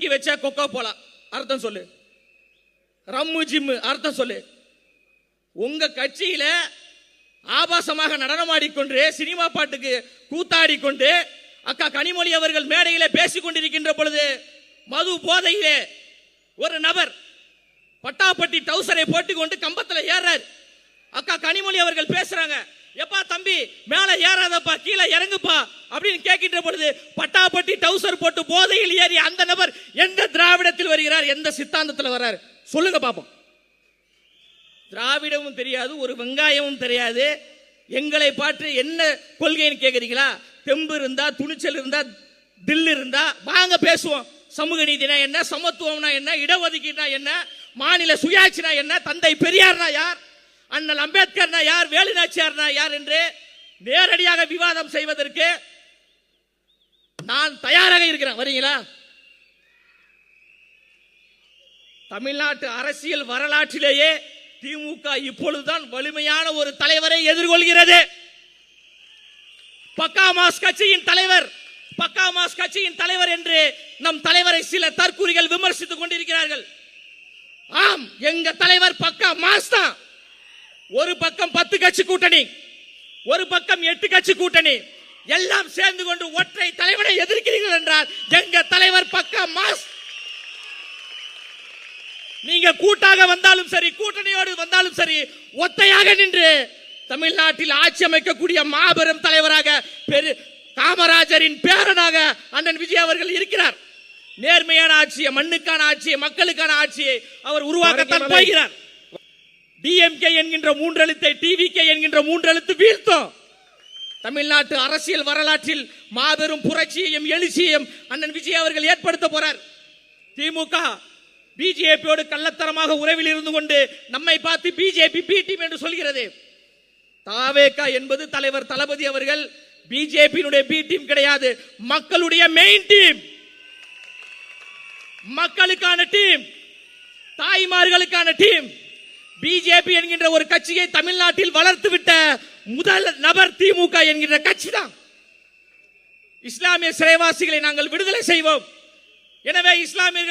தூக்கி வச்ச கொக்கோ போலா அர்த்தம் சொல்லு, ரம்மு ஜிம்மு அர்த்தம் சொல்லு. உங்க கட்சியில ஆபாசமாக நடனமாடிக்கொண்டு சினிமா பாட்டுக்கு கூத்தாடிக்கொண்டு அக்கா கனிமொழி அவர்கள் மேடையிலே பேசிக் கொண்டிருக்கின்ற பொழுது மது போதையிலே ஒரு நபர் பட்டாப்பட்டி டவுசரை போட்டுக்கொண்டு கம்பத்துல ஏறாரு. அக்கா கனிமொழி அவர்கள் பேசுறாங்க, எப்பா தம்பி மேல ஏறாதப்பா கீழே இறங்குப்பா அப்படின்னு கேட்கின்ற பொழுது பட்டாப்பட்டி டவுசர் போட்டு போதையில் ஏறி அந்த நபர் எந்த திராவிடத்தில் வருகிறார், எந்த சித்தாந்தத்தில் வர்றாரு சொல்லுங்க பாப்போம். திராவிடமும் தெரியாது, ஒரு வெங்காயமும் தெரியாது. எங்களை பார்த்து என்ன கொள்கைன்னு கேட்குறீங்களா? தெம்பு இருந்தா, துணிச்சல் இருந்தா, தில் இருந்தா வாங்க பேசுவோம். சமூக நீதினா என்ன, சமத்துவம்னா என்ன, இடஒதுக்கீடுனா என்ன, மாநில சுயாட்சினா என்ன, தந்தை பெரியார்னா யார், அண்ணல் அம்பேத்கர்னா யார், வேலுநாச்சியார்னா யார் என்று நேரடியாக விவாதம் செய்வதற்கு நான் தயாராக இருக்கிறேன். வரீங்களா? தமிழ்நாட்டு அரசியல் வரலாற்றிலேயே திமுக இப்பொழுதுதான் வலிமையான ஒரு தலைவரை எதிர்கொள்கிறது. பக்கா மாஸ் கட்சியின் தலைவர், பக்கா மாஸ் கட்சியின் தலைவர் என்று நம் தலைவரை சில தற்கூறிகள் விமர்சித்துக் கொண்டிருக்கிறார்கள். ஆம், எங்க தலைவர் பக்கா மாஸ் தான். ஒரு பக்கம் 10 கட்சி கூட்டணி, ஒரு பக்கம் 8 கட்சி கூட்டணி, எல்லாம் சேர்ந்து கொண்டு ஒற்றை தலைவரை எதிர்க்கிறீர்கள் என்றால் எங்க தலைவர் பக்கா மாஸ். நீங்க கூட்டாக வந்தாலும் சரி, கூட்டணியோடு வந்தாலும் சரி, ஒத்தையாக நின்று தமிழ்நாட்டில் ஆட்சி அமைக்கக்கூடிய மாபெரும் தலைவராக காமராஜரின் பேரனாக அண்ணன் விஜய் அவர்கள் இருக்கிறார். நேர்மையான ஆட்சியை, மண்ணுக்கான ஆட்சியை, மக்களுக்கான ஆட்சியை அவர் உருவாக்கத்தான் போகிறார். டிஎம்கே என்கின்ற 3 எழுத்தை டிவிகே என்கின்ற 3 எழுத்து வீழ்த்தும். தமிழ்நாட்டு அரசியல் வரலாற்றில் மாபெரும் புரட்சியையும் எழுச்சியையும் அண்ணன் விஜய் அவர்கள் ஏற்படுத்த போறார். திமுக பிஜேபியோடு கள்ளத்தரமாக உறவில் இருந்து கொண்டு நம்மை பார்த்து பிஜேபி பி டீம் என்று சொல்கிறது. தாவேகா என்பது தலைவர் தளபதி அவர்கள் பிஜேபியினுடைய பி டீம் கிடையாது, மக்களுடைய மெயின் டீம், மக்களுக்கான டீம், தாய்மார்களுக்கான டீம். பிஜேபி என்கின்ற ஒரு கட்சியை தமிழ்நாட்டில் வளர்த்து விட்ட முதல் நபர் திமுக என்கின்ற கட்சி தான். இஸ்லாமிய சிறைவாசிகளை நாங்கள் விடுதலை செய்வோம். எனவே இஸ்லாமியர்கள்